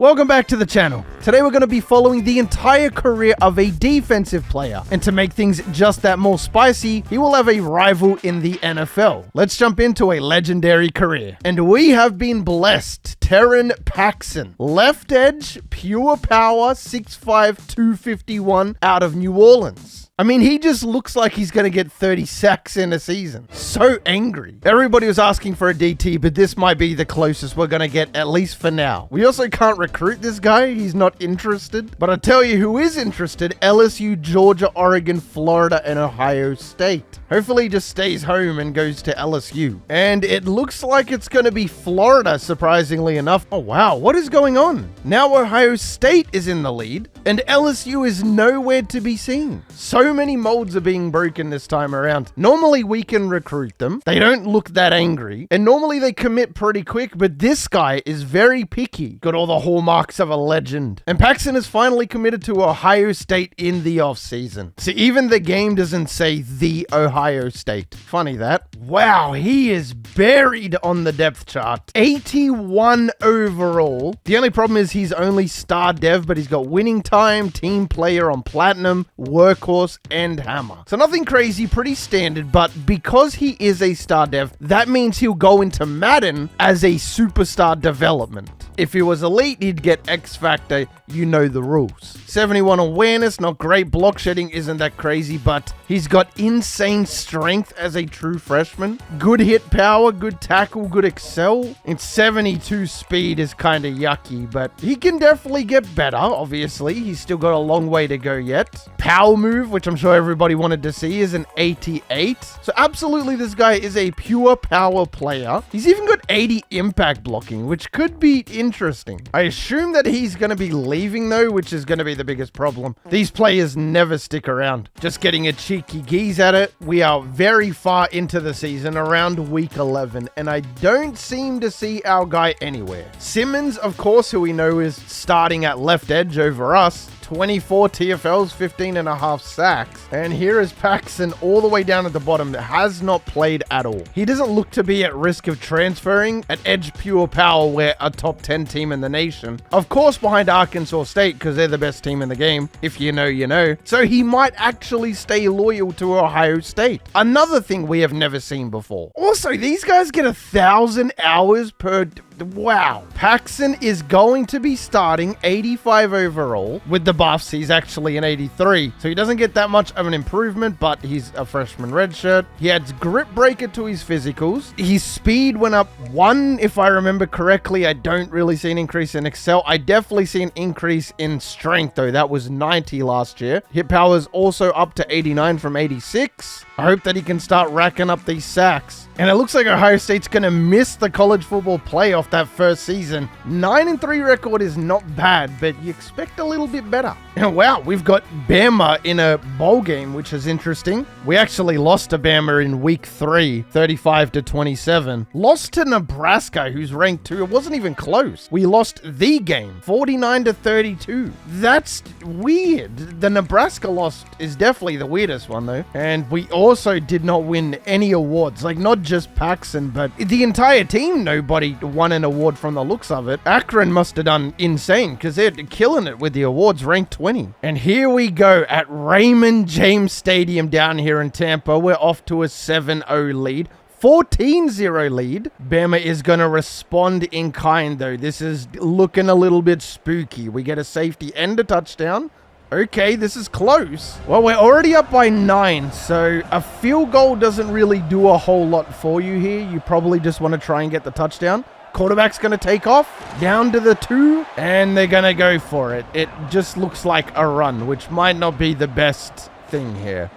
Welcome back to the channel. Today we're going to be following the entire career of a defensive player. And to make things just that more spicy, he will have a rival in the NFL. Let's jump into a legendary career. And we have been blessed. Terran Paxson. Left edge, pure power, 6'5", 251 out of New Orleans. I mean, he just looks like he's going to get 30 sacks in a season. So angry. Everybody was asking for a DT, but this might be the closest we're going to get, at least for now. We also can't recruit this guy. He's not interested. But I'll tell you who is interested: LSU, Georgia, Oregon, Florida, and Ohio State. Hopefully he just stays home and goes to LSU. And it looks like it's going to be Florida, surprisingly enough. Oh, wow. What is going on? Now Ohio State is in the lead, and LSU is nowhere to be seen. So many molds are being broken this time around. Normally we can recruit them. They don't look that angry, and normally they commit pretty quick, but this guy is very picky. Got all the hallmarks of a legend. And Paxson is finally committed to Ohio State in the offseason. See, even the game doesn't say the Ohio State. Funny that. Wow, he is buried on the depth chart. 81 overall. The only problem is he's only star dev, but he's got winning time, team player on platinum, workhorse, and hammer. So nothing crazy, pretty standard, but because he is a star dev, that means he'll go into Madden as a superstar development. If he was elite, he'd get X Factor. You know the rules. 71 awareness, not great. Block shedding isn't that crazy, but he's got insane strength as a true freshman. Good hit power, good tackle, good excel. And 72 speed is kind of yucky, but he can definitely get better, obviously. He's still got a long way to go yet. Power move, which I'm sure everybody wanted to see, is an 88. So absolutely, this guy is a pure power player. He's even got 80 impact blocking, which could be interesting. I assume that he's going to be leaving though, which is going to be the biggest problem. These players never stick around. Just getting a cheeky geese at it. We are very far into the season, around week 11, and I don't seem to see our guy anywhere. Simmons, of course, who we know is starting at left edge over us. 24 TFLs, 15.5 sacks. And here is Paxson all the way down at the bottom that has not played at all. He doesn't look to be at risk of transferring. At edge pure power, we're a top 10 team in the nation. Of course, behind Arkansas State, because they're the best team in the game. If you know, you know. So he might actually stay loyal to Ohio State. Another thing we have never seen before. Also, these guys get 1,000 hours per... Wow. Paxson is going to be starting 85 overall. With the buffs, he's actually an 83. So he doesn't get that much of an improvement, but he's a freshman redshirt. He adds grip breaker to his physicals. His speed went up 1, if I remember correctly. I don't really see an increase in excel. I definitely see an increase in strength, though. That was 90 last year. Hit power is also up to 89 from 86. I hope that he can start racking up these sacks. And it looks like Ohio State's going to miss the college football playoff that first season. 9-3 record is not bad, but you expect a little bit better. And wow, we've got Bama in a bowl game, which is interesting. We actually lost to Bama in week 3, 35-27. Lost to Nebraska, who's ranked 2. It wasn't even close. We lost the game, 49-32. That's weird. The Nebraska loss is definitely the weirdest one, though. And we also did not win any awards, like not just Paxson, but the entire team. Nobody won an award from the looks of it. Akron must have done insane because they're killing it with the awards, ranked 20. And here we go at Raymond James Stadium down here in Tampa. We're off to a 7-0 lead. 14-0 lead. Bama is going to respond in kind, though. This is looking a little bit spooky. We get a safety and a touchdown. Okay, this is close. Well, we're already up by 9, so a field goal doesn't really do a whole lot for you here. You probably just want to try and get the touchdown. Quarterback's going to take off down to the 2, and they're going to go for it. It just looks like a run, which might not be the best thing here.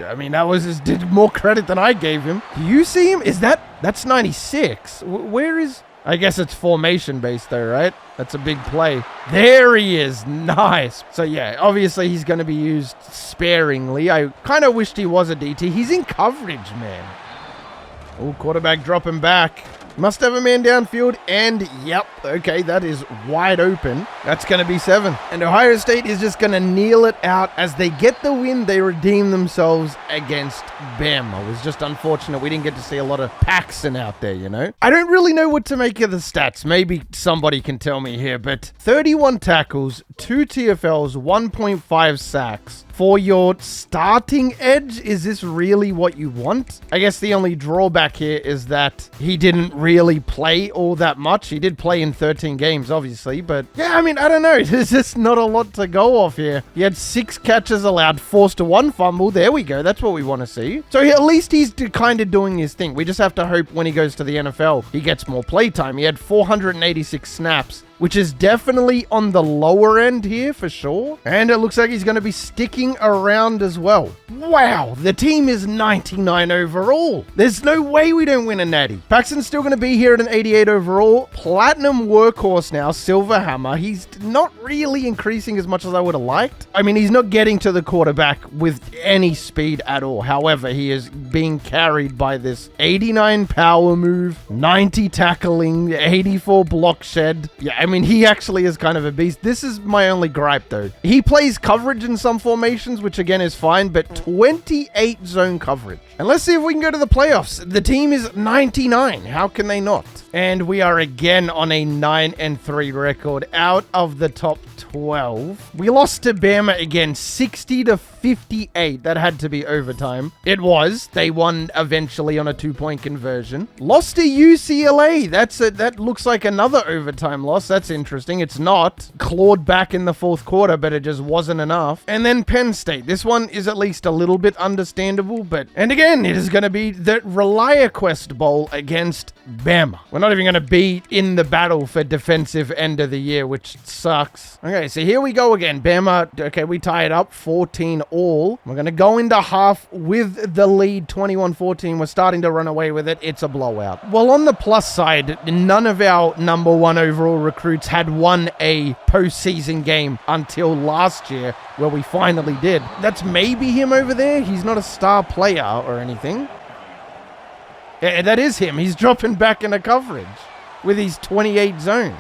I mean, that was just did more credit than I gave him. Do you see him? That's 96. Where is... I guess it's formation based though, right? That's a big play. There he is. Nice. So yeah, obviously he's going to be used sparingly. I kind of wished he was a DT. He's in coverage, man. Oh, quarterback dropping back. Must have a man downfield, and yep, okay, that is wide open. That's going to be 7. And Ohio State is just going to kneel it out. As they get the win, they redeem themselves against Bama. It was just unfortunate we didn't get to see a lot of Paxson out there, you know? I don't really know what to make of the stats. Maybe somebody can tell me here, but 31 tackles, 2 TFLs, 1.5 sacks. For your starting edge, is this really what you want? I guess the only drawback here is that he didn't really play all that much. He did play in 13 games, obviously, but yeah, I mean, I don't know. There's just not a lot to go off here. He had 6 catches allowed, forced 1 fumble. There we go. That's what we want to see. So at least he's kind of doing his thing. We just have to hope when he goes to the NFL, he gets more play time. He had 486 snaps, which is definitely on the lower end here for sure. And it looks like he's going to be sticking around as well. Wow, the team is 99 overall. There's no way we don't win a natty. Paxton's still going to be here at an 88 overall. Platinum workhorse now, silver hammer. He's not really increasing as much as I would have liked. I mean, he's not getting to the quarterback with any speed at all. However, he is being carried by this 89 power move, 90 tackling, 84 block shed. Yeah, I mean, he actually is kind of a beast. This is my only gripe, though. He plays coverage in some formations, which again is fine, but 28 zone coverage. And let's see if we can go to the playoffs. The team is 99. How can they not? And we are again on a 9-3 record out of the top 12. We lost to Bama again, 60-58. That had to be overtime. It was. They won eventually on a 2-point conversion. Lost to UCLA. That looks like another overtime loss. That's interesting. It's not. Clawed back in the 4th quarter, but it just wasn't enough. And then Penn State. This one is at least a little bit understandable, but... And again, it is going to be the ReliaQuest Bowl against Bama. We're not even going to be in the battle for defensive end of the year, which sucks. Okay, so here we go again. Bama, okay, we tie it up 14 all. We're going to go into half with the lead 21-14. We're starting to run away with it. It's a blowout. Well, on the plus side, none of our number 1 overall recruits had won a postseason game until last year, where we finally did. That's maybe him over there. He's not a star player or anything. Yeah, that is him. He's dropping back into coverage with his 28 zone.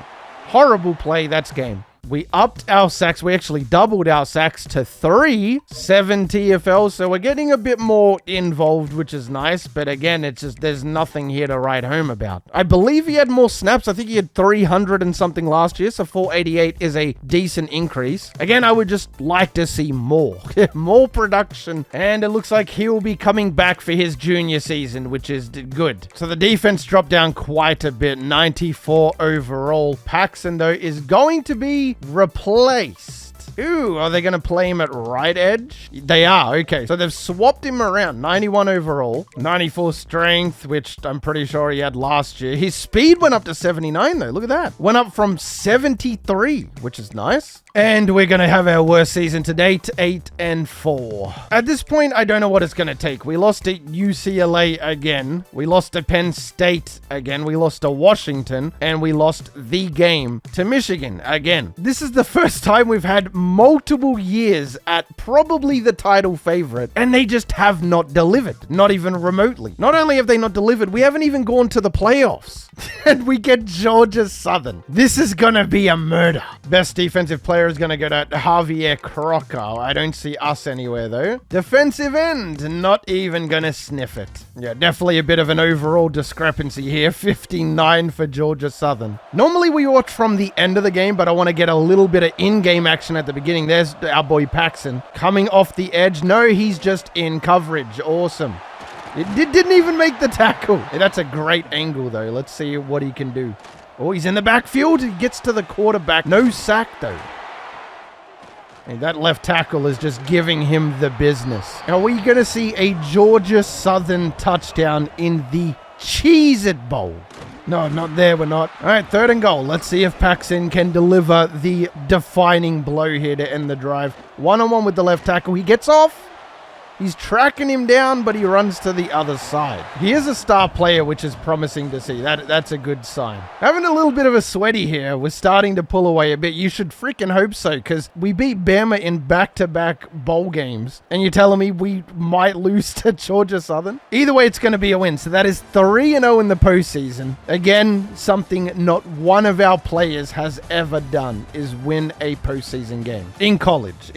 Horrible play. That's game. We upped our sacks. We actually doubled our sacks to 3, 7 TFL. So we're getting a bit more involved, which is nice. But again, it's just, there's nothing here to write home about. I believe he had more snaps. I think he had 300 and something last year. So 488 is a decent increase. Again, I would just like to see more. More production. And it looks like he will be coming back for his junior season, which is good. So the defense dropped down quite a bit. 94 overall. Paxton, though, is going to be replaced. Ooh, are they going to play him at right edge? They are. Okay, so they've swapped him around. 91 overall, 94 strength, which I'm pretty sure he had last year. His speed went up to 79, though. Look at that. Went up from 73, which is nice. And we're going to have our worst season to date, 8-4. At this point, I don't know what it's going to take. We lost to UCLA again. We lost to Penn State again. We lost to Washington. And we lost the game to Michigan again. This is the first time we've had multiple years at probably the title favorite, and they just have not delivered. Not even remotely. Not only have they not delivered, we haven't even gone to the playoffs. And we get Georgia Southern. This is going to be a murder. Best defensive player is going to go to Javier Crocker. I don't see us anywhere, though. Defensive end, not even going to sniff it. Yeah, definitely a bit of an overall discrepancy here. 59 for Georgia Southern. Normally we watch from the end of the game, but I want to get a little bit of in-game action at the beginning. There's our boy Paxton coming off the edge. No, he's just in coverage. Awesome. It didn't even make the tackle. Yeah, that's a great angle, though. Let's see what he can do. Oh, he's in the backfield. He gets to the quarterback. No sack, though. And that left tackle is just giving him the business. Are we going to see a Georgia Southern touchdown in the Cheez-It Bowl? No, not there. We're not. All right, 3rd and goal. Let's see if Paxton can deliver the defining blow here to end the drive. 1-on-1 with the left tackle. He gets off. He's tracking him down, but he runs to the other side. He is a star player, which is promising to see. That's a good sign. Having a little bit of a sweaty here. We're starting to pull away a bit. You should freaking hope so, because we beat Bama in back-to-back bowl games, and you're telling me we might lose to Georgia Southern? Either way, it's going to be a win. So that is 3-0 in the postseason. Again, something not one of our players has ever done is win a postseason game. In college.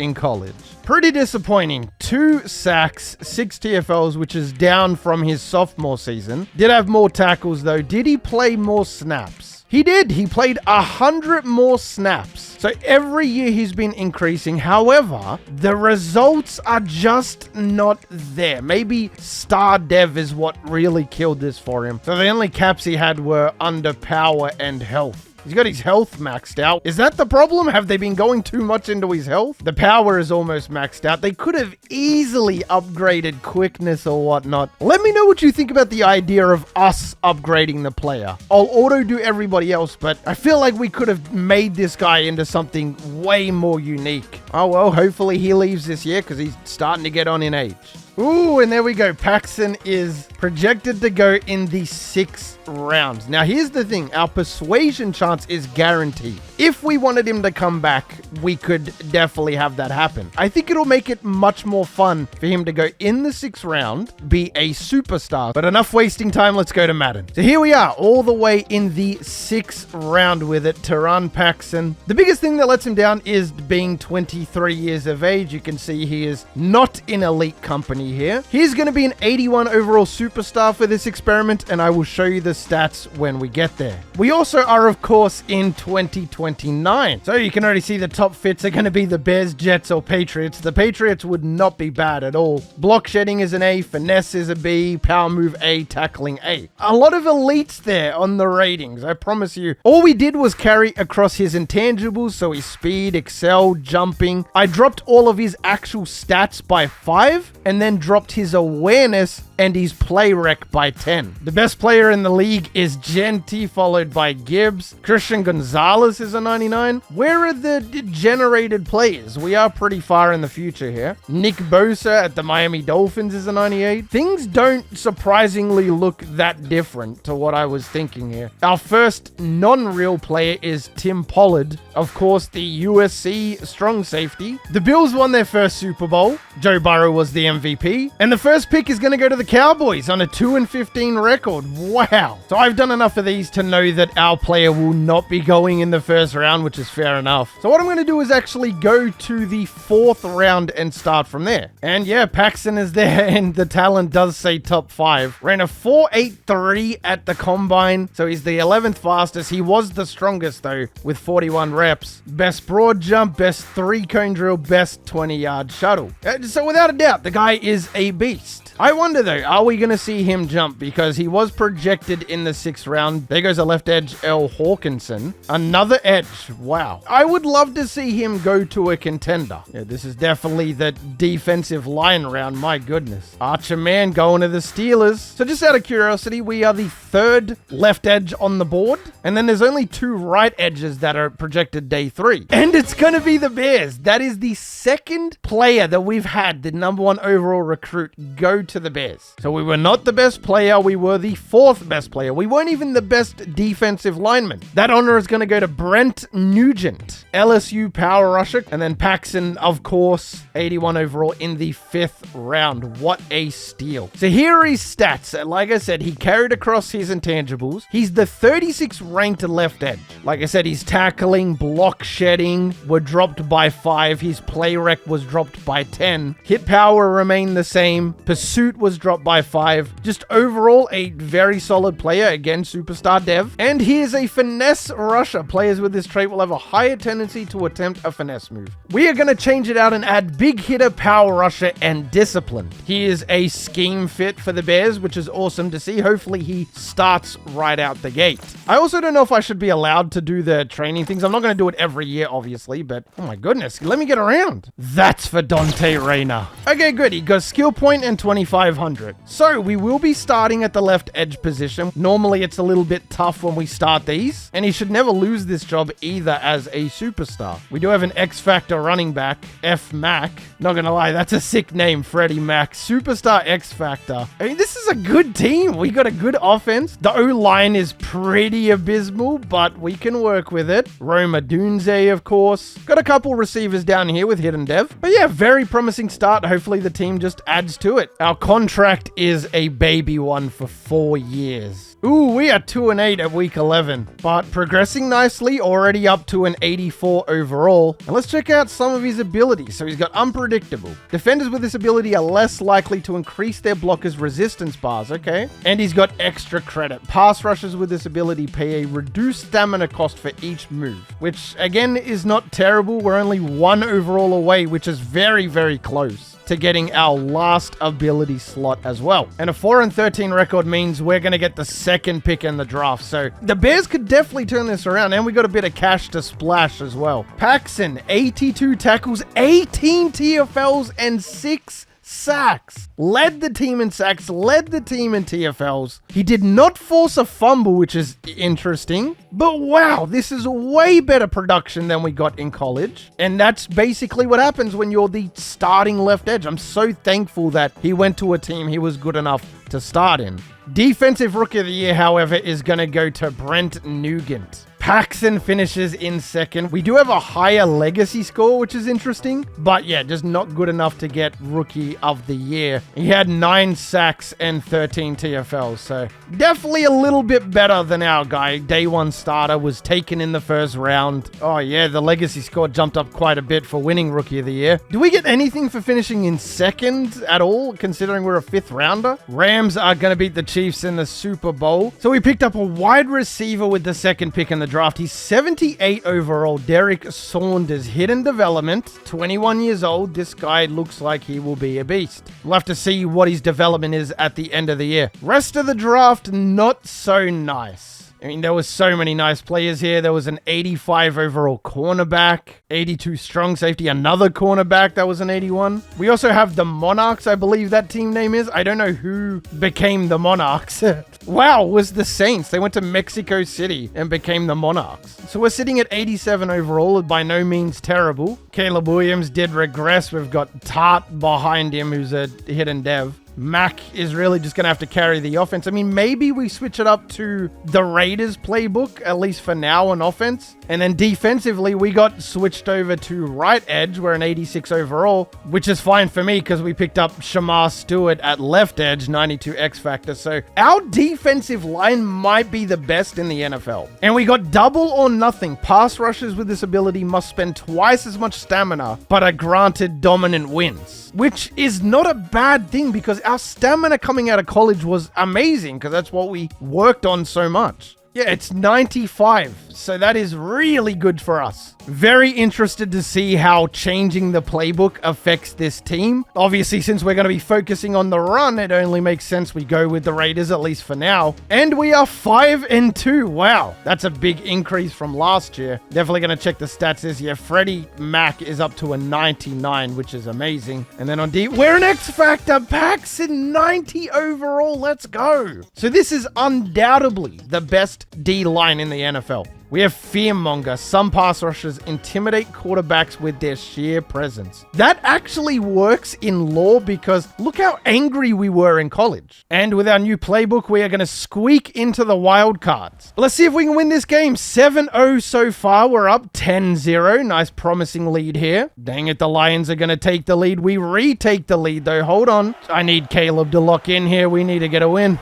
Pretty disappointing. 2 sacks, 6 TFLs, which is down from his sophomore season. Did have more tackles, though. Did he play more snaps? He did. He played 100 more snaps. So every year he's been increasing. However, the results are just not there. Maybe star dev is what really killed this for him. So the only caps he had were under power and health. He's got his health maxed out. Is that the problem? Have they been going too much into his health? The power is almost maxed out. They could have easily upgraded quickness or whatnot. Let me know what you think about the idea of us upgrading the player. I'll auto do everybody else, but I feel like we could have made this guy into something way more unique. Oh well, hopefully he leaves this year because he's starting to get on in age. Ooh, and there we go. Paxson is projected to go in the 6th round. Now, here's the thing. Our persuasion chance is guaranteed. If we wanted him to come back, we could definitely have that happen. I think it'll make it much more fun for him to go in the 6th round, be a superstar. But enough wasting time. Let's go to Madden. So here we are, all the way in the 6th round with it. Teron Paxson. The biggest thing that lets him down is being 23 years of age. You can see he is not in elite company here. He's going to be an 81 overall superstar for this experiment, and I will show you the stats when we get there. We also are, of course, in 2029. So you can already see the top fits are going to be the Bears, Jets, or Patriots. The Patriots would not be bad at all. Block shedding is an A, finesse is a B, power move A, tackling A. A lot of elites there on the ratings, I promise you. All we did was carry across his intangibles, so his speed, excel, jumping. I dropped all of his actual stats by 5, and then dropped his awareness and his play rec by 10. The best player in the league is Genty, followed by Gibbs. Christian Gonzalez is a 99. Where are the generated players? We are pretty far in the future here. Nick Bosa at the Miami Dolphins is a 98. Things don't surprisingly look that different to what I was thinking here. Our first non-real player is Tim Pollard. Of course, the USC strong safety. The Bills won their first Super Bowl. Joe Burrow was the MVP. And the first pick is going to go to the Cowboys on a 2-15 record. Wow. So I've done enough of these to know that our player will not be going in the first round, which is fair enough. So what I'm going to do is actually go to the 4th round and start from there. And yeah, Paxson is there, and the talent does say top 5. Ran a 4.83 at the combine, so he's the 11th fastest. He was the strongest, though, with 41 reps. Best broad jump, best 3-cone drill, best 20-yard shuttle. So without a doubt, the guy is a beast. I wonder, though, are we going to see him jump? Because he was projected in the 6th round. There goes a left edge, L. Hawkinson. Another edge. Wow. I would love to see him go to a contender. Yeah, this is definitely the defensive line round. My goodness. Archer Man going to the Steelers. So just out of curiosity, we are the 3rd left edge on the board. And then there's only 2 right edges that are projected day 3. And it's going to be the Bears. That is the 2nd player that we've had, the number 1 overall recruit, go to the Bears. So we were not the best player. We were the 4th best player. We weren't even the best defensive lineman. That honor is going to go to Brent Nugent, LSU power rusher. And then Paxson, of course, 81 overall in the 5th round. What a steal. So here are his stats. Like I said, he carried across his intangibles. He's the 36th ranked left edge. Like I said, his tackling, block shedding were dropped by 5. His play rec was dropped by 10. Hit power remained the same. Pursuit was dropped by 5. Just overall, a very solid player. Again, superstar dev. And he is a finesse rusher. Players with this trait will have a higher tendency to attempt a finesse move. We are going to change it out and add big hitter, power rusher, and discipline. He is a scheme fit for the Bears, which is awesome to see. Hopefully, he starts right out the gate. I also don't know if I should be allowed to do the training things. I'm not going to do it every year, obviously, but oh my goodness, let me get around. That's for Dante Rayner. Okay, good. He got skill point and 2,500. So we will be starting at the left edge position. man. Normally, it's a little bit tough when we start these, and he should never lose this job either as a superstar. We do have an X-Factor running back, F Mac. Not gonna lie, that's a sick name, Freddie Mac. Superstar X-Factor. I mean, this is a good team. We got a good offense. The O-line is pretty abysmal, but we can work with it. Roma Dunze, of course. Got a couple receivers down here with hidden dev. But yeah, very promising start. Hopefully the team just adds to it. Our contract is a baby one for 4 years. Ooh, we are 2-8 at week 11, but progressing nicely, already up to an 84 overall. And let's check out some of his abilities. So he's got unpredictable. Defenders with this ability are less likely to increase their blockers' resistance bars, okay? And he's got extra credit. Pass rushers with this ability pay a reduced stamina cost for each move, which again is not terrible. We're only 1 overall away, which is very, very close to getting our last ability slot as well. And a 4-13 record means we're going to get the second pick in the draft. So the Bears could definitely turn this around, and we got a bit of cash to splash as well. Paxson, 82 tackles, 18 TFLs, and 6 sacks. Led the team in sacks, led the team in TFLs. He did not force a fumble, which is interesting. But wow, this is way better production than we got in college. And that's basically what happens when you're the starting left edge. I'm so thankful that he went to a team he was good enough to start in. Defensive Rookie of the Year, however, is going to go to Brent Nugent. Paxson finishes in second. We do have a higher legacy score, which is interesting. But yeah, just not good enough to get Rookie of the Year. He had 9 sacks and 13 TFLs. So definitely a little bit better than our guy. Day 1 starter, was taken in the first round. Oh yeah, the legacy score jumped up quite a bit for winning Rookie of the Year. Do we get anything for finishing in second at all, considering we're a 5th rounder? Rams are going to beat the Chiefs in the Super Bowl. So we picked up a wide receiver with the second pick in the draft. He's 78 overall. Derek Saunders, hidden development, 21 years old. This guy looks like he will be a beast. We'll have to see what his development is at the end of the year. Rest of the draft, not so nice. I mean, there was so many nice players here. There was an 85 overall cornerback, 82 strong safety, another cornerback that was an 81. We also have the Monarchs, I believe that team name is. I don't know who became the Monarchs. Wow, was the Saints. They went to Mexico City and became the Monarchs. So we're sitting at 87 overall, by no means terrible. Caleb Williams did regress. We've got Tart behind him, who's a hidden dev. Mac is really just going to have to carry the offense. I mean, maybe we switch it up to the Raiders playbook, at least for now on offense. And then defensively, we got switched over to right edge. We're an 86 overall, which is fine for me because we picked up Shamar Stewart at left edge, 92 X Factor. So our defensive line might be the best in the NFL. And we got double or nothing. Pass rushers with this ability must spend twice as much stamina, but are granted dominant wins, which is not a bad thing because our stamina coming out of college was amazing because that's what we worked on so much. Yeah, it's 95, so that is really good for us. Very interested to see how changing the playbook affects this team. Obviously, since we're going to be focusing on the run, it only makes sense we go with the Raiders, at least for now. And we are 5-2. Wow, that's a big increase from last year. Definitely going to check the stats this year. Freddie Mac is up to a 99, which is amazing. And then on D, we're an X-Factor. Paxson, 90 overall. Let's go. So this is undoubtedly the best D-line in the NFL. We have Fearmonger. Some pass rushers intimidate quarterbacks with their sheer presence. That actually works in law because look how angry we were in college. And with our new playbook, we are going to squeak into the wild cards. Let's see if we can win this game. 7-0 so far. We're up 10-0. Nice promising lead here. Dang it, the Lions are going to take the lead. We retake the lead though. Hold on. I need Caleb to lock in here. We need to get a win.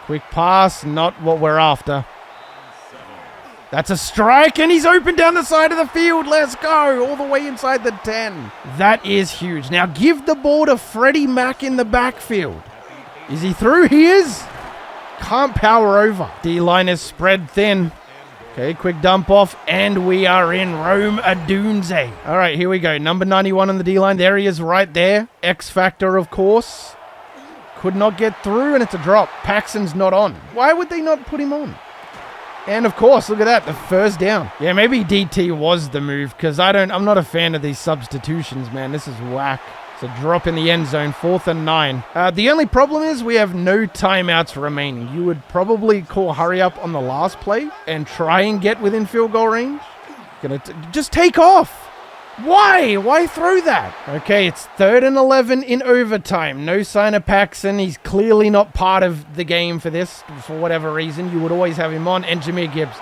Quick pass, not what we're after. That's a strike, and he's open down the side of the field. Let's go. All the way inside the 10. That is huge. Now give the ball to Freddie Mac in the backfield. Is he through? He is. Can't power over. D-line is spread thin. Okay, quick dump off, and we are in Rome Adunze. All right, here we go. Number 91 on the D-line. There he is right there. X-Factor, of course. Could not get through, and it's a drop. Paxson's not on. Why would they not put him on? And of course, look at that, the first down. Yeah, maybe DT was the move, because I'm not a fan of these substitutions, man. This is whack. It's a drop in the end zone, 4th and 9. The only problem is we have no timeouts remaining. You would probably call hurry up on the last play and try and get within field goal range. Just take off. Why? Why throw that? Okay, it's 3rd and 11 in overtime. No sign of Paxton. He's clearly not part of the game for this, for whatever reason. You would always have him on. And Jameer Gibbs,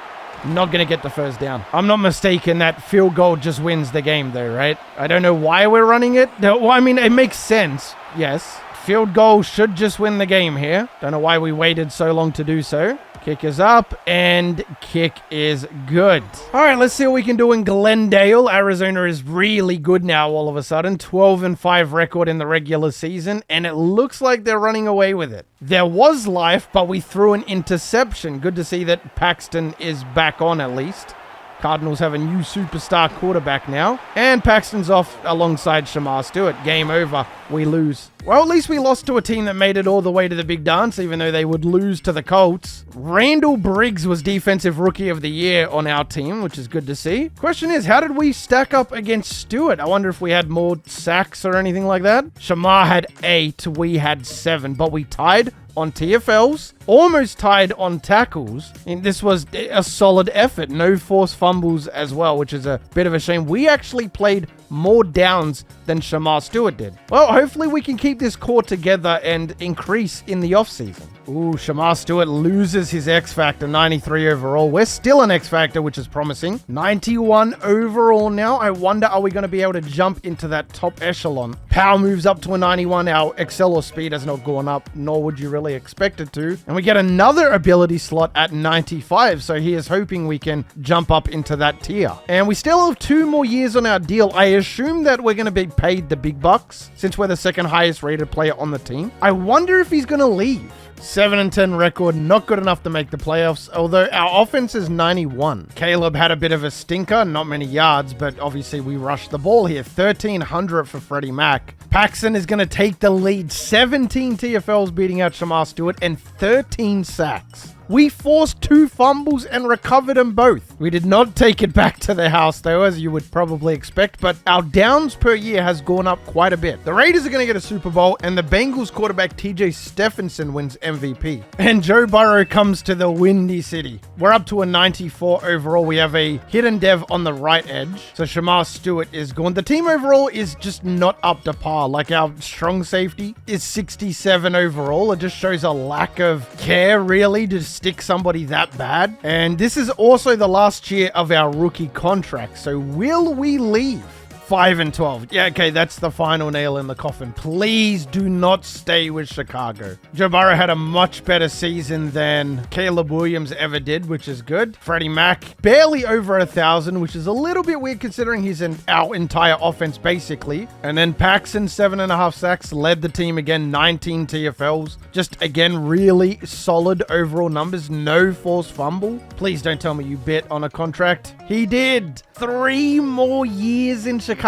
not going to get the first down. I'm not mistaken that field goal just wins the game, though, right? I don't know why we're running it. Well, I mean, it makes sense. Yes. Field goal should just win the game here. Don't know why we waited so long to do so. Kick is up, and kick is good. All right, let's see what we can do in Glendale. Arizona is really good now all of a sudden. 12-5 record in the regular season, and it looks like they're running away with it. There was life, but we threw an interception. Good to see that Paxton is back on at least. Cardinals have a new superstar quarterback now. And Paxton's off alongside Shamar Stewart. Game over. We lose. Well, at least we lost to a team that made it all the way to the big dance, even though they would lose to the Colts. Randall Briggs was Defensive Rookie of the Year on our team, which is good to see. Question is, how did we stack up against Stewart? I wonder if we had more sacks or anything like that. Shamar had 8. We had 7, but we tied on TFLs, almost tied on tackles, and this was a solid effort. No forced fumbles as well, which is a bit of a shame. We actually played more downs than Shamar Stewart did. Well, hopefully we can keep this core together and increase in the offseason. Ooh, Shamar Stewart loses his X Factor, 93 overall. We're still an X Factor, which is promising. 91 overall now. I wonder, are we going to be able to jump into that top echelon? Power moves up to a 91. Our Excel or speed has not gone up, nor would you really expect it to. And we get another ability slot at 95, so he is hoping we can jump up into that tier. And we still have 2 more years on our deal. I assume that we're going to be paid the big bucks, since we're the 2nd highest rated player on the team. I wonder if he's going to leave. 7-10 record, not good enough to make the playoffs, although our offense is 91. Caleb had a bit of a stinker, not many yards, but obviously we rushed the ball here. 1,300 for Freddie Mac. Paxton is going to take the lead. 17 TFLs beating out Shamar Stewart and 13 sacks. We forced 2 fumbles and recovered them both. We did not take it back to the house, though, as you would probably expect, but our downs per year has gone up quite a bit. The Raiders are going to get a Super Bowl, and the Bengals quarterback TJ Stephenson wins MVP. And Joe Burrow comes to the Windy City. We're up to a 94 overall. We have a hidden dev on the right edge, so Shamar Stewart is gone. The team overall is just not up to par. Like, our strong safety is 67 overall. It just shows a lack of care, really, to stick somebody that bad. And this is also the last year of our rookie contract. So will we leave? 5-12. Yeah, okay, that's the final nail in the coffin. Please do not stay with Chicago. Joe Burrow had a much better season than Caleb Williams ever did, which is good. Freddie Mac, barely over 1,000, which is a little bit weird considering he's in our entire offense, basically. And then Paxton, 7.5 sacks, led the team again, 19 TFLs. Just, again, really solid overall numbers. No forced fumble. Please don't tell me you bet on a contract. He did. 3 more years in Chicago.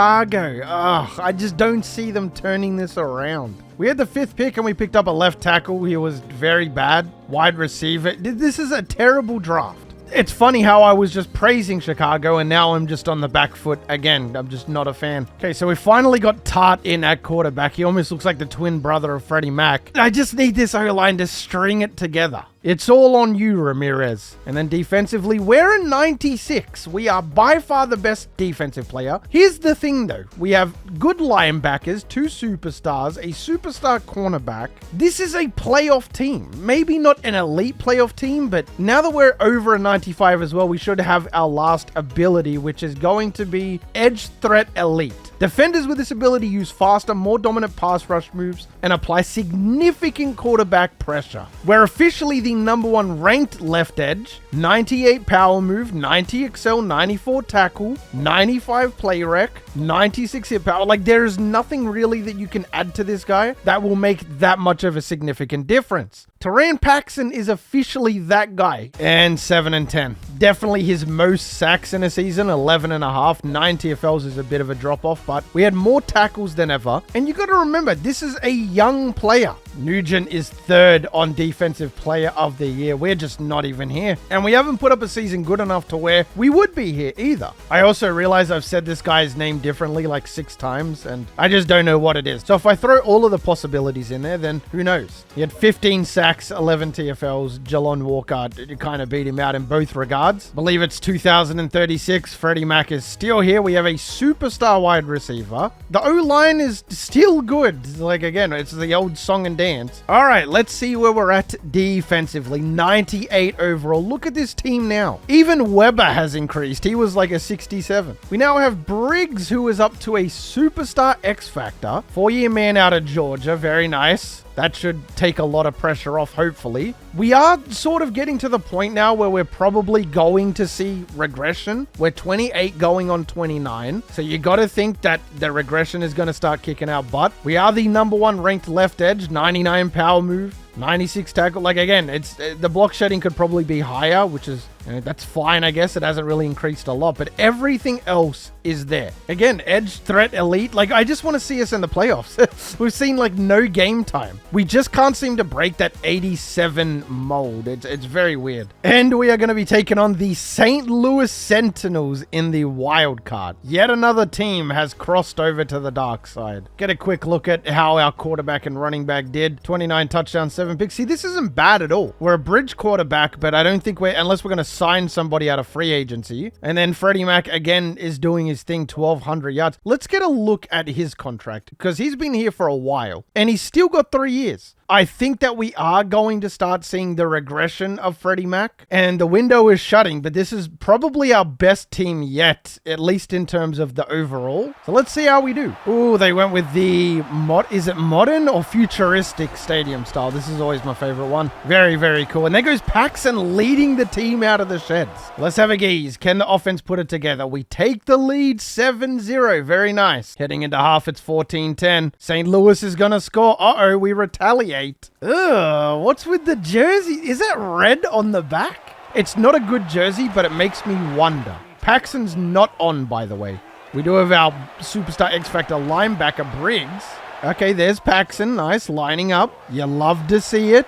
Ugh, I just don't see them turning this around. We had the 5th pick and we picked up a left tackle. He was very bad. Wide receiver. This is a terrible draft. It's funny how I was just praising Chicago and now I'm just on the back foot again. I'm just not a fan. Okay, so we finally got Tart in at quarterback. He almost looks like the twin brother of Freddie Mac. I just need this O-line to string it together. It's all on you, Ramirez. And then defensively, we're a 96. We are by far the best defensive player. Here's the thing, though. We have good linebackers, 2 superstars, a superstar cornerback. This is a playoff team. Maybe not an elite playoff team, but now that we're over a 95 as well, we should have our last ability, which is going to be Edge Threat Elite. Defenders with this ability use faster, more dominant pass rush moves and apply significant quarterback pressure. We're officially the #1 ranked left edge, 98 power move, 90 excel, 94 tackle, 95 play rec, 96 hit power. Like, there's nothing really that you can add to this guy that will make that much of a significant difference. Teran Paxton is officially that guy. And 7-10. Definitely his most sacks in a season, 11.5. 9 TFLs is a bit of a drop off, but we had more tackles than ever. And you got to remember, this is a young player. Nugent is third on defensive player of the year. We're just not even here. And we haven't put up a season good enough to where we would be here either. I also realize I've said this guy's name differently like 6 times, and I just don't know what it is. So if I throw all of the possibilities in there, then who knows? He had 15 sacks, 11 TFLs. Jalon Walker kind of beat him out in both regards. Believe it's 2036. Freddie Mac is still here. We have a superstar wide receiver. The O-line is still good. Like, again, it's the old song and dance. All right, let's see where we're at defensively. 98 overall. Look at this team now. Even Weber has increased. He was like a 67. We now have Briggs, who is up to a superstar X Factor. 4-year man out of Georgia. Very nice. That should take a lot of pressure off, hopefully. We are sort of getting to the point now where we're probably going to see regression. We're 28 going on 29. So you got to think that the regression is going to start kicking our butt. We are the #1 ranked left edge, 99 power move, 96 tackle. Like, again, it's the block shedding could probably be higher, which is that's fine, I guess. It hasn't really increased a lot, but everything else is there. Again, edge threat elite. Like, I just want to see us in the playoffs. We've seen like no game time. We just can't seem to break that 87 mold. It's very weird. And we are going to be taking on the St. Louis Sentinels in the wild card. Yet another team has crossed over to the dark side. Get a quick look at how our quarterback and running back did. 29 touchdowns, 7 picks. See, this isn't bad at all. We're a bridge quarterback, but I don't think unless we're going to sign somebody out of free agency. And then Freddie Mac again is doing his thing, 1,200 yards. Let's get a look at his contract because he's been here for a while and he's still got 3 years. I think that we are going to start seeing the regression of Freddie Mac, and the window is shutting, but this is probably our best team yet, at least in terms of the overall. So let's see how we do. Ooh, they went with the is it modern or futuristic stadium style? This is always my favorite one. Very, very cool. And there goes Paxson leading the team out of the sheds. Let's have a gaze. Can the offense put it together? We take the lead 7-0. Very nice. Heading into half, it's 14-10. St. Louis is going to score. Uh-oh, we retaliate. Ugh, what's with the jersey? Is that red on the back? It's not a good jersey, but it makes me wonder. Paxson's not on, by the way. We do have our superstar X Factor linebacker, Briggs. Okay, there's Paxson. Nice, lining up. You love to see it.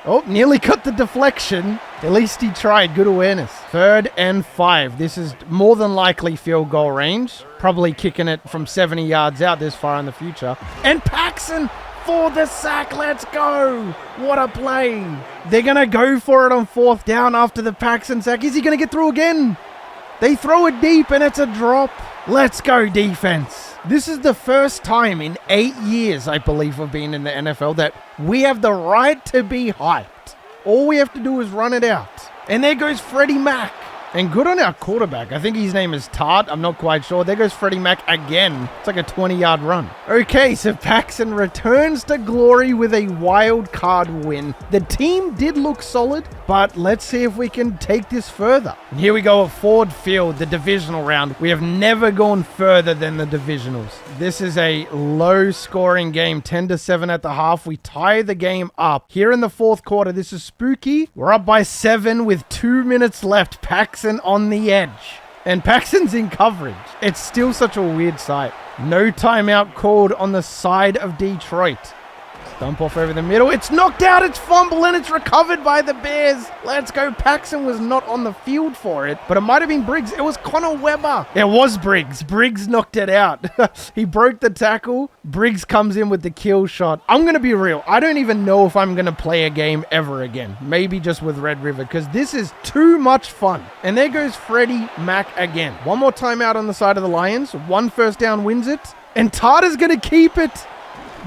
Oh, nearly got the deflection. At least he tried. Good awareness. 3rd and 5. This is more than likely field goal range. Probably kicking it from 70 yards out this far in the future. And Paxson for the sack. Let's go. What a play. They're going to go for it on 4th down after the Paxson sack. Is he going to get through again? They throw it deep and it's a drop. Let's go, defense. This is the first time in 8 years, I believe, of being in the NFL that we have the right to be hyped. All we have to do is run it out. And there goes Freddie Mac. And good on our quarterback. I think his name is Tart. I'm not quite sure. There goes Freddie Mac again. It's like a 20-yard run. Okay, so Paxson returns to glory with a wild card win. The team did look solid, but let's see if we can take this further. And here we go at Ford Field, the divisional round. We have never gone further than the divisionals. This is a low-scoring game, 10-7 at the half. We tie the game up. Here in the 4th quarter, this is spooky. We're up by 7 with 2 minutes left. Paxson on the edge. And Paxson's in coverage. It's still such a weird sight. No timeout called on the side of Detroit. Dump off over the middle. It's knocked out. It's fumble and it's recovered by the Bears. Let's go. Paxson was not on the field for it, but it might have been Briggs. It was Connor Weber. It was Briggs. Briggs knocked it out. He broke the tackle. Briggs comes in with the kill shot. I'm going to be real. I don't even know if I'm going to play a game ever again. Maybe just with Red River because this is too much fun. And there goes Freddie Mac again. One more timeout on the side of the Lions. 1 first down wins it. And Tartar's going to keep it.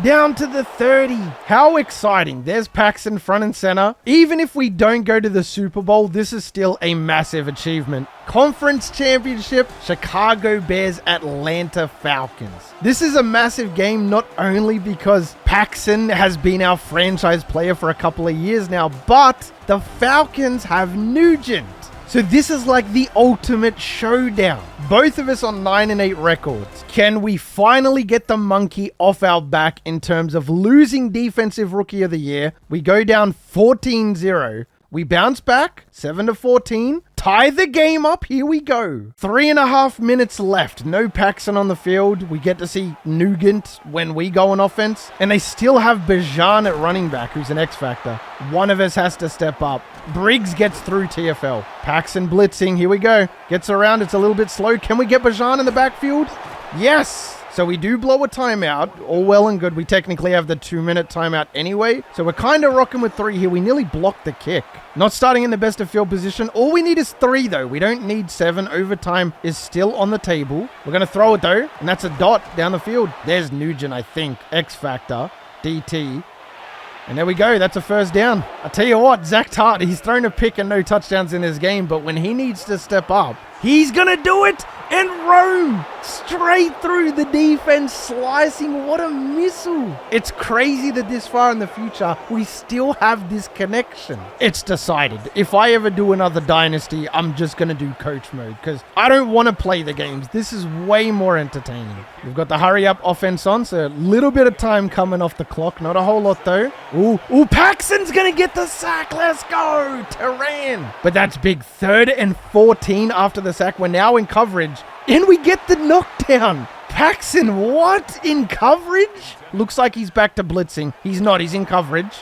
Down to the 30. How exciting. There's Paxson front and center. Even if we don't go to the Super Bowl, this is still a massive achievement. Conference championship, Chicago Bears, Atlanta Falcons. This is a massive game not only because Paxson has been our franchise player for a couple of years now, but the Falcons have Nugent. So this is like the ultimate showdown. Both of us on 9-8 records. Can we finally get the monkey off our back in terms of losing Defensive Rookie of the Year? We go down 14-0. We bounce back, 7-14. Tie the game up. Here we go. 3.5 minutes left. No Paxson on the field. We get to see Nugent when we go on offense. And they still have Bajan at running back, who's an X factor. One of us has to step up. Briggs gets through TFL. Paxson blitzing. Here we go. Gets around. It's a little bit slow. Can we get Bajan in the backfield? Yes. So we do blow a timeout. All well and good. We technically have the 2-minute timeout anyway. So we're kind of rocking with 3 here. We nearly blocked the kick. Not starting in the best of field position. All we need is 3, though. We don't need 7. Overtime is still on the table. We're going to throw it, though. And that's a dot down the field. There's Nugent, I think. X Factor. DT. And there we go. That's a first down. I tell you what, Zach Tart, he's thrown a pick and no touchdowns in this game. But when he needs to step up, he's going to do it and roam straight through the defense, slicing. What a missile. It's crazy that this far in the future, we still have this connection. It's decided. If I ever do another dynasty, I'm just going to do coach mode because I don't want to play the games. This is way more entertaining. We've got the hurry up offense on, so a little bit of time coming off the clock. Not a whole lot though. Ooh, Paxson's going to get the sack. Let's go. Terran. But that's big. 3rd and 14 after the sack. We're now in coverage. And we get the knockdown. Paxson, what? In coverage? Looks like he's back to blitzing. He's not. He's in coverage.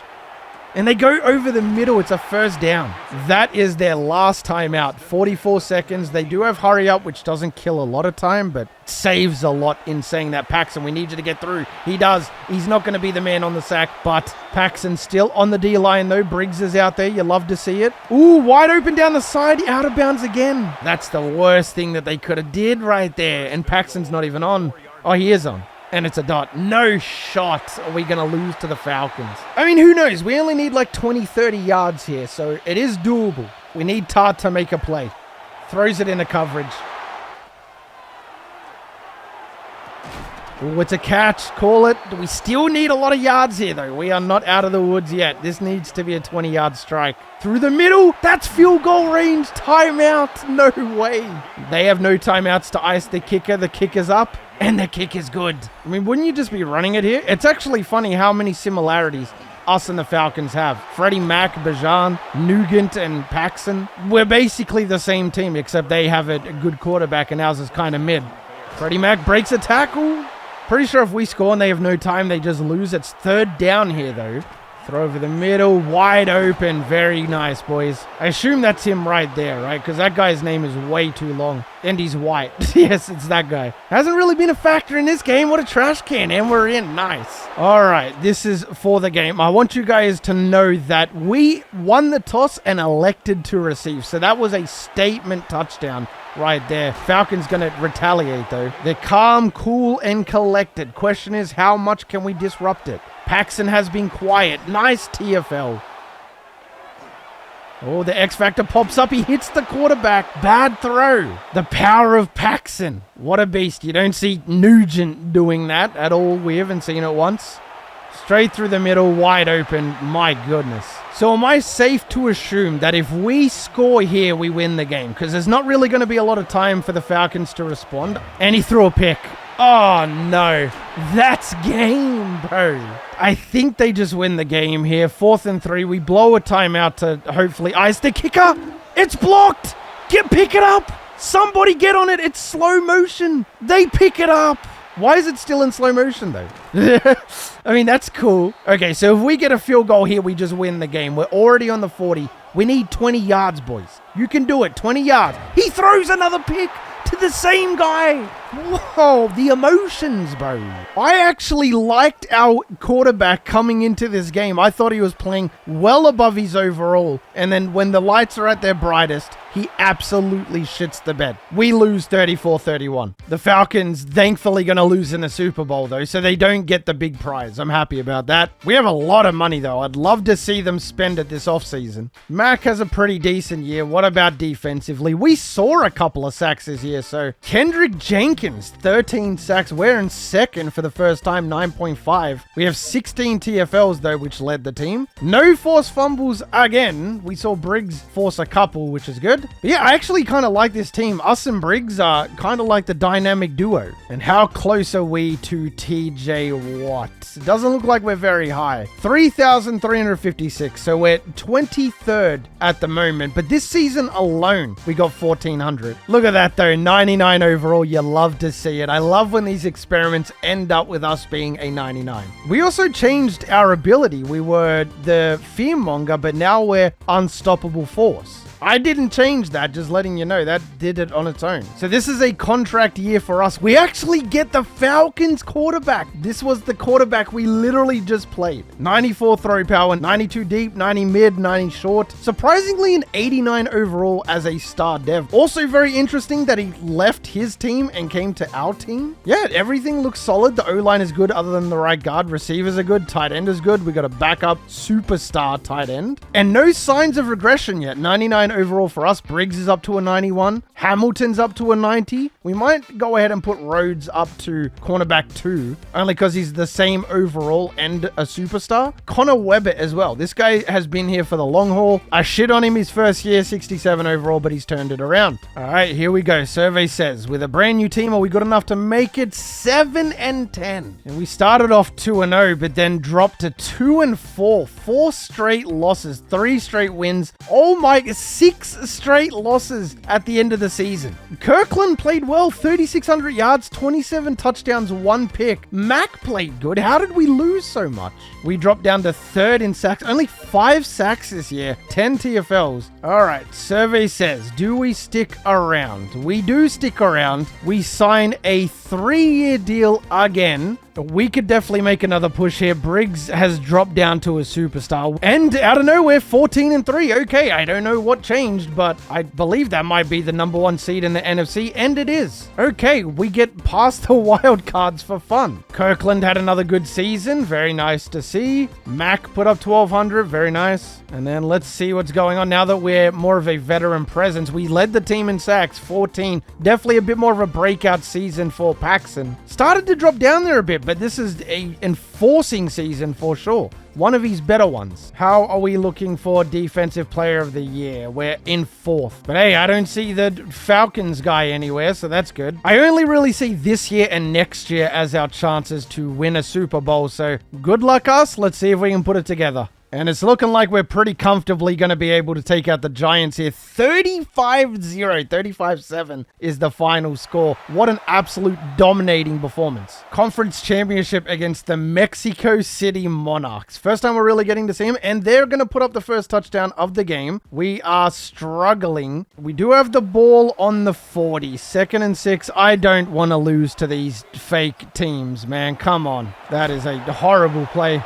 And they go over the middle. It's a first down. That is their last timeout. 44 seconds. They do have hurry up, which doesn't kill a lot of time, but saves a lot in saying that, Paxson, we need you to get through. He does. He's not going to be the man on the sack, but Paxson still on the D-line, though. Briggs is out there. You love to see it. Ooh, wide open down the side. Out of bounds again. That's the worst thing that they could have did right there. And Paxson's not even on. Oh, he is on. And it's a dot. No shot are we going to lose to the Falcons. I mean, who knows? We only need like 20, 30 yards here, so it is doable. We need Tart to make a play. Throws it into coverage. Oh, it's a catch. Call it. We still need a lot of yards here, though. We are not out of the woods yet. This needs to be a 20-yard strike. Through the middle. That's field goal range. Timeout. No way. They have no timeouts to ice the kicker. The kicker's up. And the kick is good. I mean, wouldn't you just be running it here? It's actually funny how many similarities us and the Falcons have. Freddie Mac, Bajan, Nugent, and Paxson. We're basically the same team, except they have a good quarterback, and ours is kind of mid. Freddie Mac breaks a tackle. Pretty sure if we score and they have no time, they just lose. It's 3rd down here, though. Throw over the middle, wide open. Very nice, boys. I assume that's him right there, right? Because that guy's name is way too long. And he's white. Yes, it's that guy. Hasn't really been a factor in this game. What a trash can. And we're in. Nice. All right, this is for the game. I want you guys to know that we won the toss and elected to receive. So that was a statement touchdown right there. Falcons going to retaliate, though. They're calm, cool, and collected. Question is, how much can we disrupt it? Paxson has been quiet. Nice TFL. Oh, the X Factor pops up. He hits the quarterback. Bad throw. The power of Paxson. What a beast. You don't see Nugent doing that at all. We haven't seen it once. Straight through the middle, wide open. My goodness. So am I safe to assume that if we score here, we win the game? Because there's not really going to be a lot of time for the Falcons to respond. And he threw a pick. Oh, no. That's game, bro. I think they just win the game here. 4th and 3. We blow a timeout to hopefully ice the kicker. It's blocked. Pick it up. Somebody get on it. It's slow motion. They pick it up. Why is it still in slow motion, though? I mean, that's cool. Okay, so if we get a field goal here, we just win the game. We're already on the 40. We need 20 yards, boys. You can do it. 20 yards. He throws another pick to the same guy. Whoa, the emotions, bro. I actually liked our quarterback coming into this game. I thought he was playing well above his overall. And then when the lights are at their brightest, he absolutely shits the bed. We lose 34-31. The Falcons thankfully going to lose in the Super Bowl, though, so they don't get the big prize. I'm happy about that. We have a lot of money, though. I'd love to see them spend it this offseason. Mac has a pretty decent year. What about defensively? We saw a couple of sacks this year, so Kendrick Jenkins Jenkins, 13 sacks. We're in second for the first time, 9.5. We have 16 TFLs though, which led the team. No forced fumbles again. We saw Briggs force a couple, which is good. But yeah, I actually kind of like this team. Us and Briggs are kind of like the dynamic duo. And how close are we to TJ Watt? It doesn't look like we're very high. 3,356. So we're 23rd at the moment. But this season alone, we got 1,400. Look at that though, 99 overall. You love to see it. I love when these experiments end up with us being a 99. We also changed our ability. We were the fearmonger, but now we're unstoppable force. I didn't change that, just letting you know. That did it on its own. So this is a contract year for us. We actually get the Falcons quarterback. This was the quarterback we literally just played. 94 throw power, 92 deep, 90 mid, 90 short. Surprisingly, an 89 overall as a star dev. Also very interesting that he left his team and came to our team. Yeah, everything looks solid. The O-line is good other than the right guard. Receivers are good. Tight end is good. We got a backup superstar tight end. And no signs of regression yet. 99 overall for us. Briggs is up to a 91. Hamilton's up to a 90. We might go ahead and put Rhodes up to cornerback 2, only because he's the same overall and a superstar. Connor Webber as well. This guy has been here for the long haul. I shit on him his first year, 67 overall, but he's turned it around. All right, here we go. Survey says, with a brand new team, are we good enough to make it 7-10? And we started off 2-0, but then dropped to 2-4. 4 straight losses, 3 straight wins. Oh my, 6 straight losses at the end of the season. Kirkland played well, 3,600 yards, 27 touchdowns, 1 pick. Mac played good. How did we lose so much? We dropped down to 3rd in sacks, only 5 sacks this year, 10 TFLs. All right, survey says, do we stick around? We do stick around. We sign a 3-year deal again. We could definitely make another push here. Briggs has dropped down to a superstar. And out of nowhere, 14-3. Okay, I don't know what changed, but I believe that might be the #1 seed in the NFC, and it is. Okay, we get past the wild cards for fun. Kirkland had another good season. Very nice to see. Mac put up 1,200. Very nice. And then let's see what's going on now that we're more of a veteran presence. We led the team in sacks, 14. Definitely a bit more of a breakout season for Paxson. Started to drop down there a bit, but this is a enforcing season for sure. One of his better ones. How are we looking for Defensive Player of the Year? We're in 4th. But hey, I don't see the Falcons guy anywhere, so that's good. I only really see this year and next year as our chances to win a Super Bowl, so good luck us. Let's see if we can put it together. And it's looking like we're pretty comfortably going to be able to take out the Giants here. 35-0, 35-7 is the final score. What an absolute dominating performance. Conference championship against the Mexico City Monarchs. First time we're really getting to see them, and they're going to put up the first touchdown of the game. We are struggling. We do have the ball on the 40. 2nd and 6. I don't want to lose to these fake teams, man. Come on. That is a horrible play.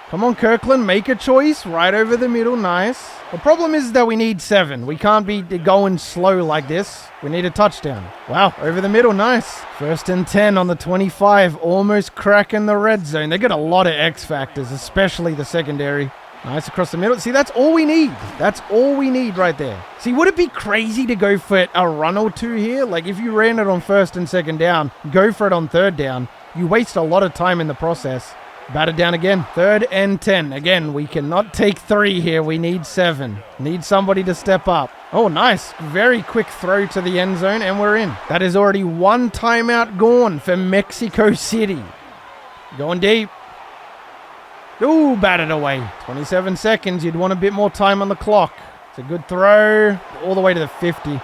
Come on, Kirkland, make a choice. Right over the middle, nice. The problem is that we need 7. We can't be going slow like this. We need a touchdown. Wow, over the middle, nice. 1st and 10 on the 25, almost cracking the red zone. They got a lot of X factors, especially the secondary. Nice across the middle. See, that's all we need. That's all we need right there. See, would it be crazy to go for a run or 2 here? Like, if you ran it on 1st and 2nd down, go for it on 3rd down. You waste a lot of time in the process. Batted down again. 3rd and 10. Again, we cannot take 3 here. We need 7. Need somebody to step up. Oh, nice. Very quick throw to the end zone, and we're in. That is already 1 timeout gone for Mexico City. Going deep. Ooh, batted away. 27 seconds. You'd want a bit more time on the clock. It's a good throw. All the way to the 50.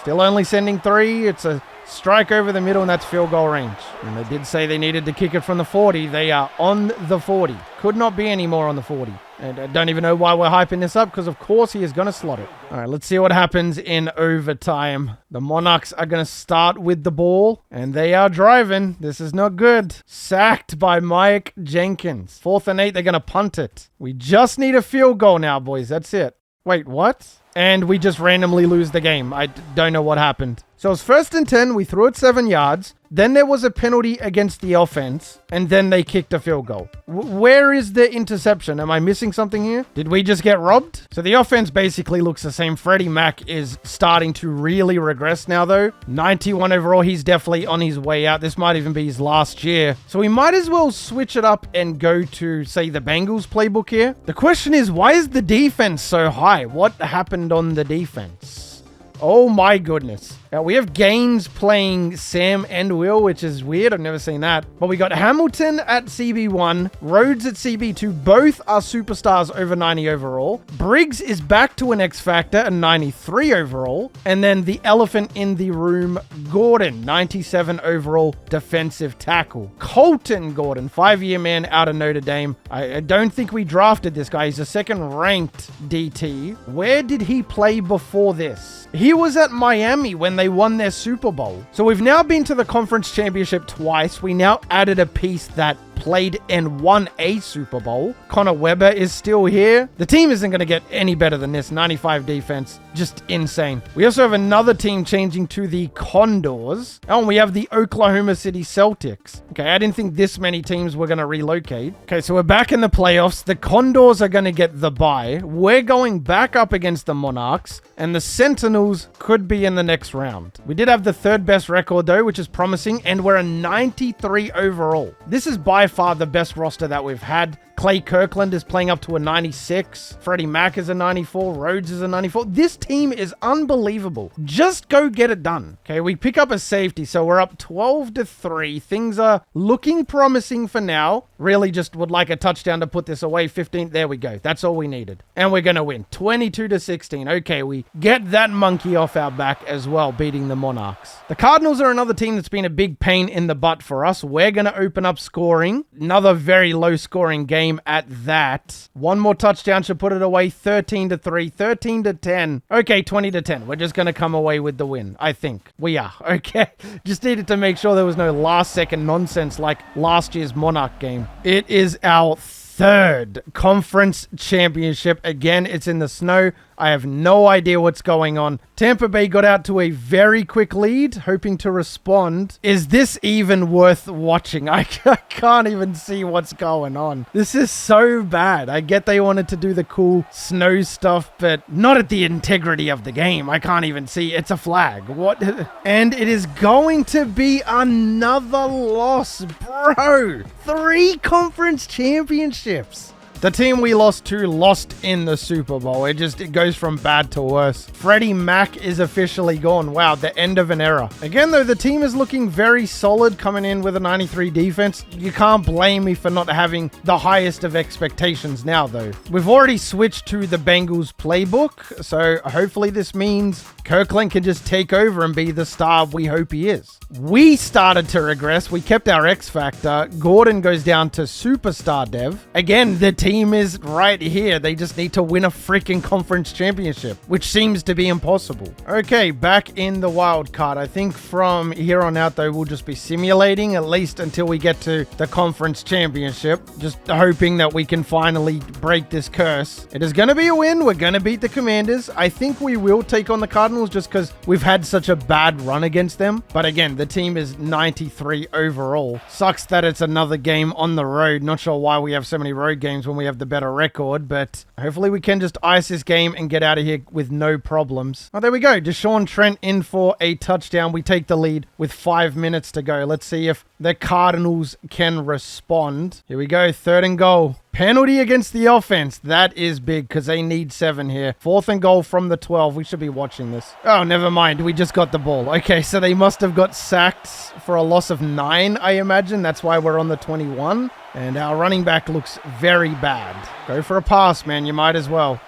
Still only sending 3. It's a strike over the middle, and that's field goal range. And they did say they needed to kick it from the 40. They are on the 40. Could not be any more on the 40. And I don't even know why we're hyping this up, because of course he is going to slot it. All right, let's see what happens in overtime. The Monarchs are going to start with the ball, and they are driving. This is not good. Sacked by Mike Jenkins. 4th and 8, they're going to punt it. We just need a field goal now, boys. That's it. Wait, what? And we just randomly lose the game. I don't know what happened. So it was 1st and 10. We threw it 7 yards. Then there was a penalty against the offense, and then they kicked a field goal. Where is the interception? Am I missing something here? Did we just get robbed? So the offense basically looks the same. Freddie Mac is starting to really regress now, though. 91 overall. He's definitely on his way out. This might even be his last year. So we might as well switch it up and go to, say, the Bengals playbook here. The question is, why is the defense so high? What happened on the defense? Oh my goodness. Now we have Gaines playing Sam and Will, which is weird. I've never seen that. But we got Hamilton at CB1, Rhodes at CB2. Both are superstars over 90 overall. Briggs is back to an X Factor at 93 overall. And then the elephant in the room, Gordon, 97 overall defensive tackle. Colton Gordon, 5-year man out of Notre Dame. I don't think we drafted this guy. He's a 2nd ranked DT. Where did he play before this? He was at Miami when they won their Super Bowl. So we've now been to the conference championship twice. We now added a piece that played and won a Super Bowl. Connor Webber is still here. The team isn't going to get any better than this. 95 defense. Just insane. We also have another team changing to the Condors. Oh, and we have the Oklahoma City Celtics. Okay, I didn't think this many teams were going to relocate. Okay, so we're back in the playoffs. The Condors are going to get the bye. We're going back up against the Monarchs, and the Sentinels could be in the next round. We did have the 3rd best record, though, which is promising, and we're a 93 overall. This is by far the best roster that we've had. Clay Kirkland is playing up to a 96. Freddie Mac is a 94. Rhodes is a 94. This team is unbelievable. Just go get it done. Okay, we pick up a safety, so we're up 12-3. Things are looking promising for now. Really just would like a touchdown to put this away. 15. There we go. That's all we needed. And we're going to win. 22-16. Okay, we get that monkey off our back as well, beating the Monarchs. The Cardinals are another team that's been a big pain in the butt for us. We're going to open up scoring. Another very low scoring game at that. One more touchdown should put it away. 13-3, 13-10. Okay, 20-10. We're just going to come away with the win. I think we are. Okay. Just needed to make sure there was no last second nonsense like last year's Monarch game. It is our 3rd conference championship. Again, it's in the snow. I have no idea what's going on. Tampa Bay got out to a very quick lead, hoping to respond. Is this even worth watching? I can't even see what's going on. This is so bad. I get they wanted to do the cool snow stuff, but not at the integrity of the game. I can't even see. It's a flag. What? And it is going to be another loss, bro. 3 conference championships. The team we lost to lost in the Super Bowl. It goes from bad to worse. Freddie Mac is officially gone. Wow, the end of an era. Again, though, the team is looking very solid coming in with a 93 defense. You can't blame me for not having the highest of expectations now, though. We've already switched to the Bengals playbook, so hopefully this means Kirkland can just take over and be the star we hope he is. We started to regress. We kept our X Factor. Gordon goes down to Superstar Dev. Again, the team is right here. They just need to win a freaking conference championship, which seems to be impossible. Okay, back in the wild card. I think from here on out, though, we'll just be simulating at least until we get to the conference championship. Just hoping that we can finally break this curse. It is going to be a win. We're going to beat the Commanders. I think we will take on the Cardinals just because we've had such a bad run against them. But again, the team is 93 overall. Sucks that it's another game on the road. Not sure why we have so many road games when we have the better record, but hopefully we can just ice this game and get out of here with no problems. Oh, there we go. Deshaun Trent in for a touchdown. We take the lead with 5 minutes to go. Let's see if the Cardinals can respond. Here we go. 3rd and goal. Penalty against the offense. That is big because they need 7 here. 4th and goal from the 12. We should be watching this. Oh, never mind. We just got the ball. Okay, so they must have got sacked for a loss of 9, I imagine. That's why we're on the 21. And our running back looks very bad. Go for a pass, man. You might as well.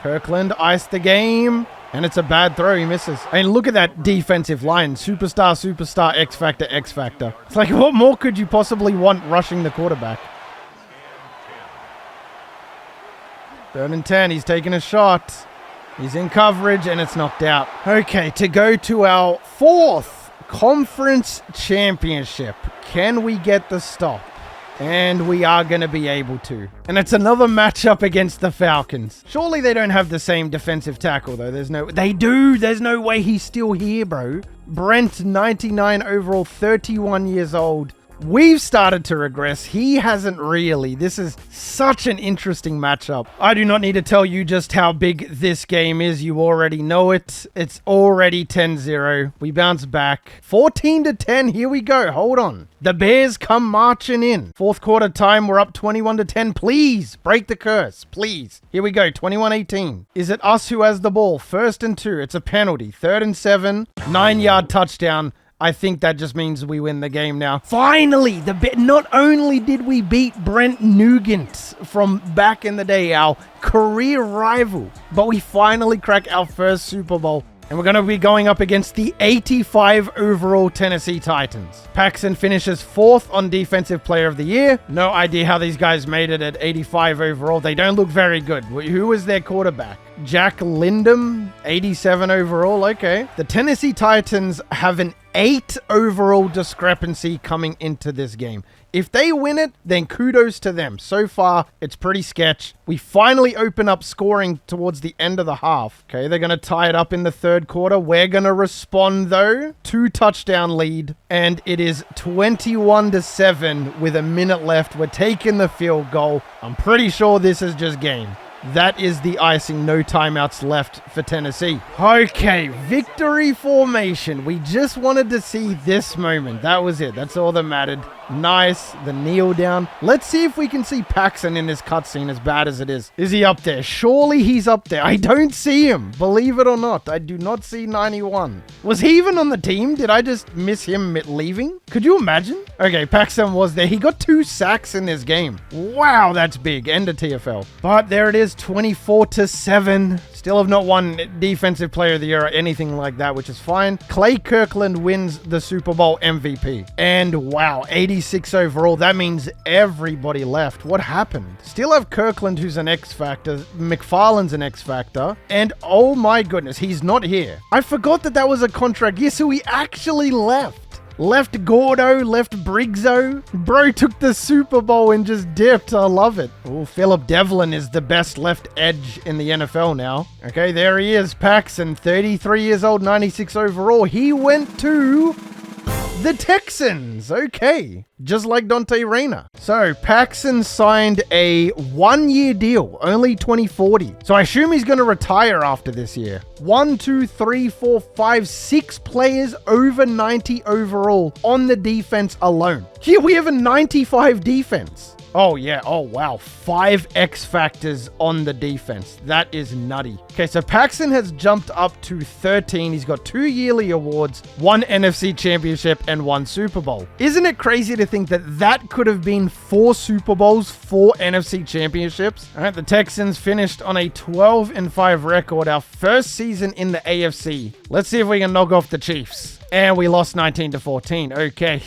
Kirkland iced the game. And it's a bad throw. He misses. I mean, look at that defensive line. Superstar, superstar, X Factor, X Factor. It's like, what more could you possibly want rushing the quarterback? 3rd and 10. He's taking a shot. He's in coverage, and it's knocked out. Okay, to go to our 4th conference championship. Can we get the stop? And we are going to be able to. And it's another matchup against the Falcons. Surely they don't have the same defensive tackle, though. They do. There's no way he's still here, bro. Brent, 99 overall, 31 years old. We've started to regress. He hasn't really. This is such an interesting matchup. I do not need to tell you just how big this game is. You already know it. It's already 10-0. We bounce back. 14-10. Here we go. Hold on. The Bears come marching in. Fourth quarter time. We're up 21-10. Please break the curse. Please. Here we go. 21-18. Is it us who has the ball? 1st and 2. It's a penalty. 3rd and 7. 9-yard touchdown. I think that just means we win the game now. Finally, not only did we beat Brent Nugent from back in the day, our career rival, but we finally crack our first Super Bowl. And we're going to be going up against the 85 overall Tennessee Titans. Paxton finishes 4th on Defensive Player of the Year. No idea how these guys made it at 85 overall. They don't look very good. Who was their quarterback? Jack Lindum, 87 overall. Okay. The Tennessee Titans have an 8 overall discrepancy coming into this game. If they win it, then kudos to them. So far, it's pretty sketch. We finally open up scoring towards the end of the half. Okay, they're going to tie it up in the 3rd quarter. We're going to respond, though. 2 touchdown lead, and it is 21-7 with a minute left. We're taking the field goal. I'm pretty sure this is just game. That is the icing. No timeouts left for Tennessee. Okay, victory formation. We just wanted to see this moment. That was it. That's all that mattered. Nice. The kneel down. Let's see if we can see Paxton in this cutscene, as bad as it is. Is he up there? Surely he's up there. I don't see him. Believe it or not, I do not see 91. Was he even on the team? Did I just miss him leaving? Could you imagine? Okay, Paxton was there. He got 2 sacks in this game. Wow, that's big. End of TFL. But there it is, 24-7. Still have not won Defensive Player of the Year or anything like that, which is fine. Clay Kirkland wins the Super Bowl MVP. And wow, 86 overall. That means everybody left. What happened? Still have Kirkland, who's an X Factor. McFarland's an X Factor. And oh my goodness, he's not here. I forgot that was a contract. Yes, so he actually left. Left Gordo, left Brigzo. Bro took the Super Bowl and just dipped. I love it. Oh, Philip Devlin is the best left edge in the NFL now. Okay, there he is. Paxton, 33 years old, 96 overall. He went to the Texans. Okay. Just like Dante Reyna. So, Paxton signed a 1-year deal, only 2040. So, I assume he's going to retire after this year. 1, 2, 3, 4, 5, 6 players over 90 overall on the defense alone. Here we have a 95 defense. Oh, yeah. Oh, wow. 5 X Factors on the defense. That is nutty. Okay, so Paxton has jumped up to 13. He's got 2 yearly awards, 1 NFC championship, and 1 Super Bowl. Isn't it crazy to think that could have been 4 Super Bowls, 4 NFC championships? All right, the Texans finished on a 12-5 record, our first season in the AFC. Let's see if we can knock off the Chiefs. And we lost 19-14. Okay.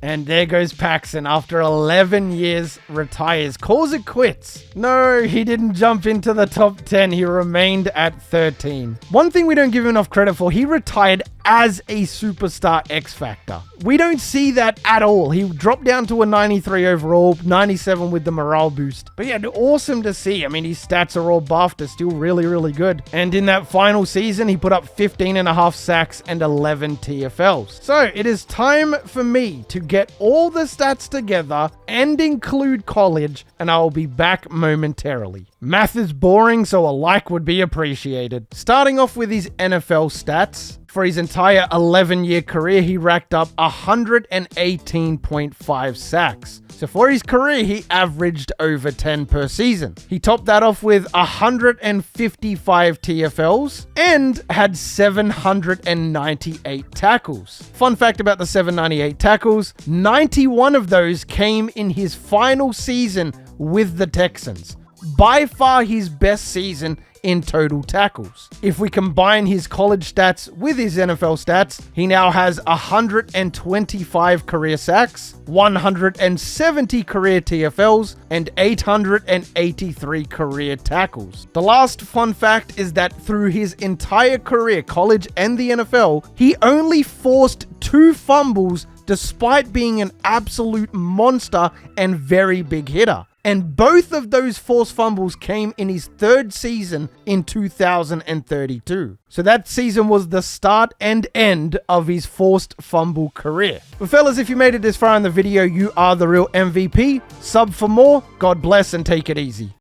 And there goes Paxton. After 11 years, retires. Calls it quits. No, he didn't jump into the top 10. He remained at 13. One thing we don't give him enough credit for, he retired as a superstar X Factor. We don't see that at all. He dropped down to a 93 overall, 97 with the morale boost. But yeah, awesome to see. I mean, his stats are all buffed. They're still really, really good. And in that final season, he put up 15.5 sacks and 11 TFLs. So it is time for me to get all the stats together and include college, and I will be back momentarily. Math is boring, so a like would be appreciated. Starting off with his NFL stats. For his entire 11-year career, he racked up 118.5 sacks. So for his career, he averaged over 10 per season. He topped that off with 155 TFLs and had 798 tackles. Fun fact about the 798 tackles, 91 of those came in his final season with the Texans. By far his best season in total tackles. If we combine his college stats with his NFL stats, he now has 125 career sacks, 170 career TFLs, and 883 career tackles. The last fun fact is that through his entire career, college and the NFL, he only forced 2 fumbles despite being an absolute monster and very big hitter. And both of those forced fumbles came in his third season in 2032. So that season was the start and end of his forced fumble career. But fellas, if you made it this far in the video, you are the real MVP. Sub for more. God bless and take it easy.